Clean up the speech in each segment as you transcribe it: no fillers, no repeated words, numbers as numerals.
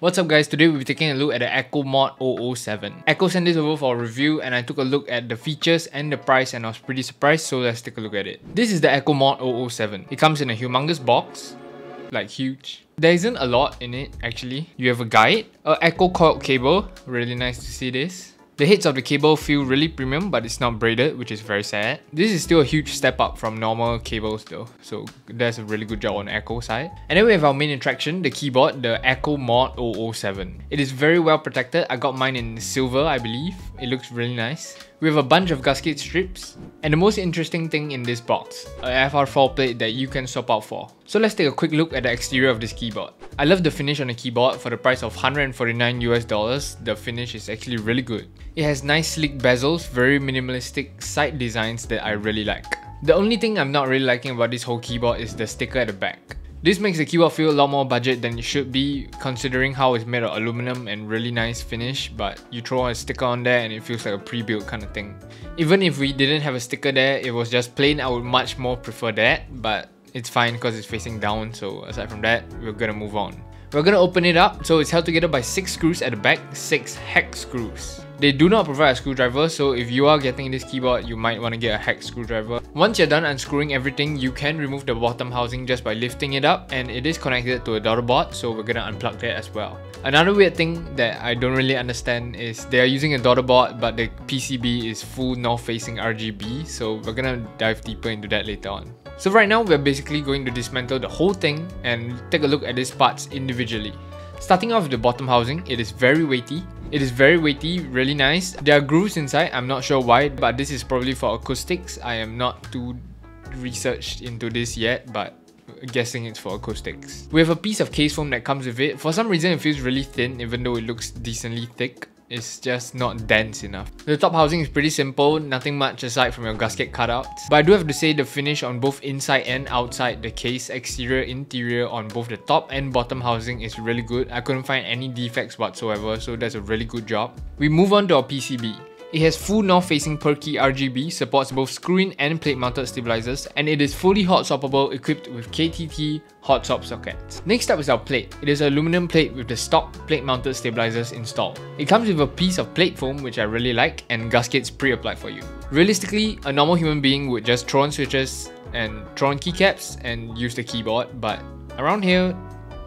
What's up guys, today we'll be taking a look at the Akko Mod 007. Akko sent this over for a review and I took a look at the features and the price and I was pretty surprised, so let's take a look at it. This is the Akko Mod 007. It comes in a humongous box, like huge. There isn't a lot in it actually. You have a guide, a Akko coiled cable, really nice to see this. The heads of the cable feel really premium, but it's not braided, which is very sad. This is still a huge step up from normal cables though, so that's a really good job on Akko side. And then we have our main attraction, the keyboard, the Akko Mod 007. It is very well protected. I got mine in silver, I believe. It looks really nice. We have a bunch of gasket strips, and the most interesting thing in this box, a FR4 plate that you can swap out for. So let's take a quick look at the exterior of this keyboard. I love the finish on the keyboard. For the price of $149 US, the finish is actually really good. It has nice sleek bezels, very minimalistic side designs that I really like. The only thing I'm not really liking about this whole keyboard is the sticker at the back. This makes the keyboard feel a lot more budget than it should be, considering how it's made of aluminum and really nice finish, but you throw a sticker on there and it feels like a pre-built kind of thing. Even if we didn't have a sticker there, it was just plain, I would much more prefer that, but it's fine because it's facing down, so aside from that, we're gonna move on. We're gonna open it up, so it's held together by 6 screws at the back, 6 hex screws. They do not provide a screwdriver, so if you are getting this keyboard, you might want to get a hex screwdriver. Once you're done unscrewing everything, you can remove the bottom housing just by lifting it up, and it is connected to a daughter board, so we're gonna unplug that as well. Another weird thing that I don't really understand is they are using a daughter board, but the PCB is full north-facing RGB, so we're gonna dive deeper into that later on. So right now, we're basically going to dismantle the whole thing and take a look at these parts individually. Starting off with the bottom housing, it is very weighty. It is very weighty, really nice. There are grooves inside, I'm not sure why, but this is probably for acoustics. I am not too researched into this yet, but guessing it's for acoustics. We have a piece of case foam that comes with it. For some reason, it feels really thin, even though it looks decently thick. It's just not dense enough. The top housing is pretty simple, nothing much aside from your gasket cutouts. But I do have to say the finish on both inside and outside the case, exterior, interior on both the top and bottom housing is really good. I couldn't find any defects whatsoever, so that's a really good job. We move on to our PCB. It has full north-facing per-key RGB, supports both screw-in and plate-mounted stabilizers, and it is fully hot-swappable, equipped with KTT hot swap sockets. Next up is our plate. It is an aluminum plate with the stock plate-mounted stabilizers installed. It comes with a piece of plate foam, which I really like, and gaskets pre-applied for you. Realistically, a normal human being would just throw on switches and throw on keycaps and use the keyboard, but around here,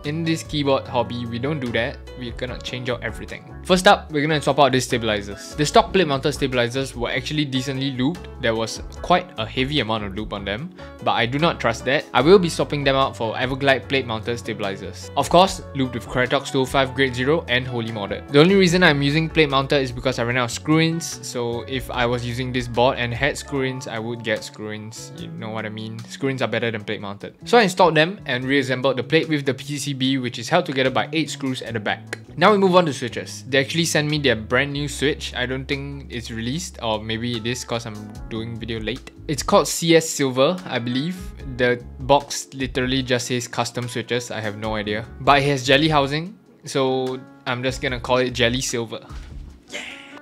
in this keyboard hobby, we don't do that. We're gonna change out everything. First up, we're gonna swap out these stabilizers. The stock plate mounted stabilizers were actually decently lubed. There was quite a heavy amount of lube on them, but I do not trust that. I will be swapping them out for Everglide plate mounted stabilizers. Of course, lubed with Krytox 205 Grade 0 and Holy Modded. The only reason I'm using plate mounted is because I ran out of screw-ins, so if I was using this board and had screw-ins, I would get screw-ins. You know what I mean? Screw-ins are better than plate mounted. So I installed them and reassembled the plate with the PCB, which is held together by 8 screws at the back. Now we move on to switches. They actually sent me their brand new switch. I don't think it's released, or maybe it is because I'm doing video late. It's called CS Silver, I believe. The box literally just says custom switches. I have no idea. But it has jelly housing, so I'm just gonna call it Jelly Silver.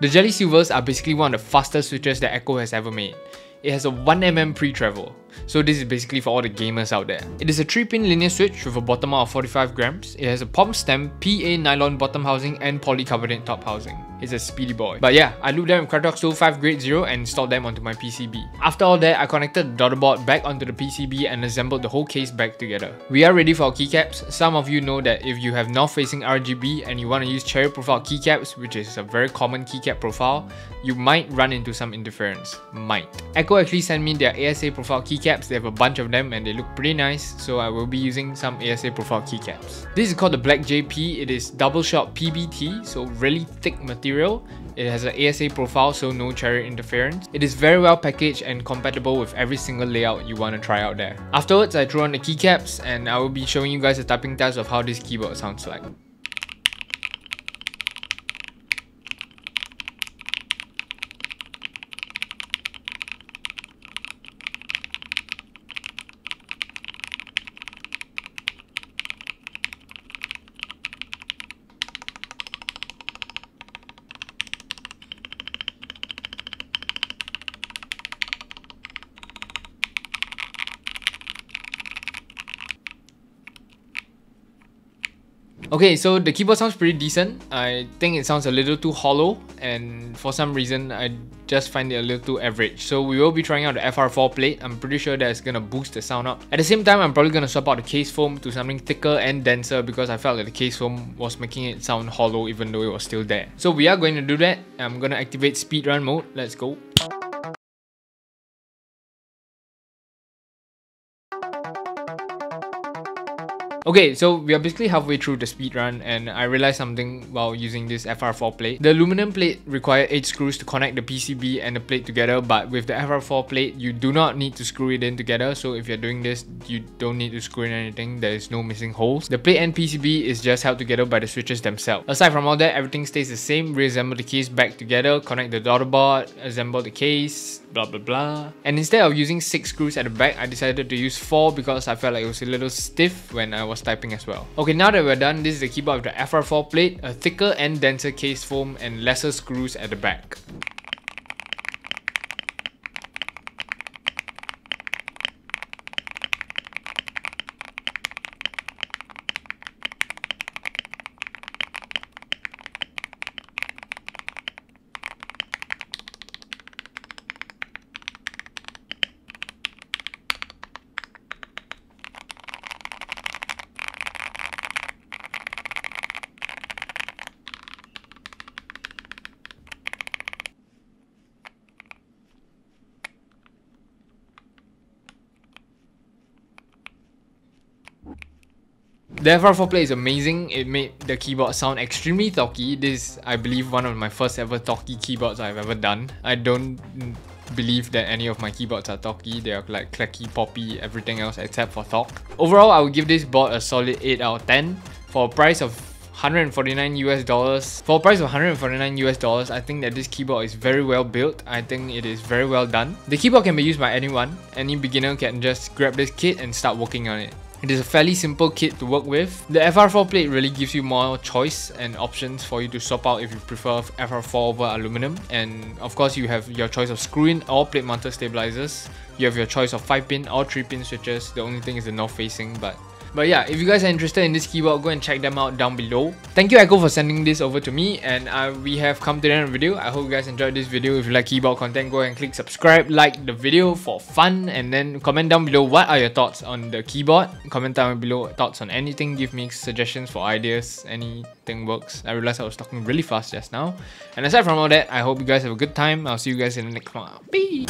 The Jelly Silvers are basically one of the fastest switches that Akko has ever made. It has a 1mm pre-travel, so this is basically for all the gamers out there. It is a 3-pin linear switch with a bottom out of 45 grams. It has a POM stem, PA nylon bottom housing and polycarbonate top housing. It's a speedy boy. But yeah, I looped them with Krytox 205 Grade 0 and installed them onto my PCB. After all that, I connected the daughter board back onto the PCB and assembled the whole case back together. We are ready for our keycaps. Some of you know that if you have north-facing RGB and you want to use cherry profile keycaps, which is a very common keycap profile, you might run into some interference. Might. Akko actually sent me their ASA profile keycaps. They have a bunch of them and they look pretty nice, so I will be using some ASA profile keycaps. This is called the Black JP. It is double shot PBT, so really thick material. It has an ASA profile, so no cherry interference. It is very well packaged and compatible with every single layout you want to try out there. Afterwards, I threw on the keycaps and I will be showing you guys a typing test of how this keyboard sounds like. Okay, so the keyboard sounds pretty decent. I think it sounds a little too hollow, and for some reason I just find it a little too average. So we will be trying out the FR4 plate. I'm pretty sure that's gonna boost the sound up. At the same time, I'm probably gonna swap out the case foam to something thicker and denser because I felt that the case foam was making it sound hollow even though it was still there. So we are going to do that. I'm gonna activate speedrun mode. Let's go. Okay, so we are basically halfway through the speed run, and I realized something while using this FR4 plate. The aluminum plate required 8 screws to connect the PCB and the plate together, but with the FR4 plate, you do not need to screw it in together. So if you're doing this, you don't need to screw in anything. There is no missing holes. The plate and PCB is just held together by the switches themselves. Aside from all that, everything stays the same. Reassemble the case back together, connect the daughter board, assemble the case, blah blah blah. And instead of using 6 screws at the back, I decided to use 4 because I felt like it was a little stiff when I was typing as well. Okay, now that we're done, this is the keyboard with the FR4 plate, a thicker and denser case foam, and lesser screws at the back. The FR4 plate is amazing. It made the keyboard sound extremely THOCKY. This is, I believe, one of my first ever THOCKY keyboards I've ever done. I don't believe that any of my keyboards are THOCKY. They are like clacky, poppy, everything else except for THOCK. Overall, I would give this board a solid 8 out of 10. For a price of $149 US. For a price of $149 US, I think that this keyboard is very well built. I think it is very well done. The keyboard can be used by anyone. Any beginner can just grab this kit and start working on it. It is a fairly simple kit to work with. The FR4 plate really gives you more choice and options for you to swap out if you prefer FR4 over aluminum. And of course, you have your choice of screw-in or plate mounted stabilizers. You have your choice of 5-pin or 3-pin switches. The only thing is the north facing, but yeah, if you guys are interested in this keyboard, go and check them out down below. Thank you, Akko, for sending this over to me, and we have come to the end of the video. I hope you guys enjoyed this video. If you like keyboard content, go ahead and click subscribe, like the video for fun, and then comment down below what are your thoughts on the keyboard. Comment down below thoughts on anything, give me suggestions for ideas, anything works. I realized I was talking really fast just now. And aside from all that, I hope you guys have a good time. I'll see you guys in the next one. Peace!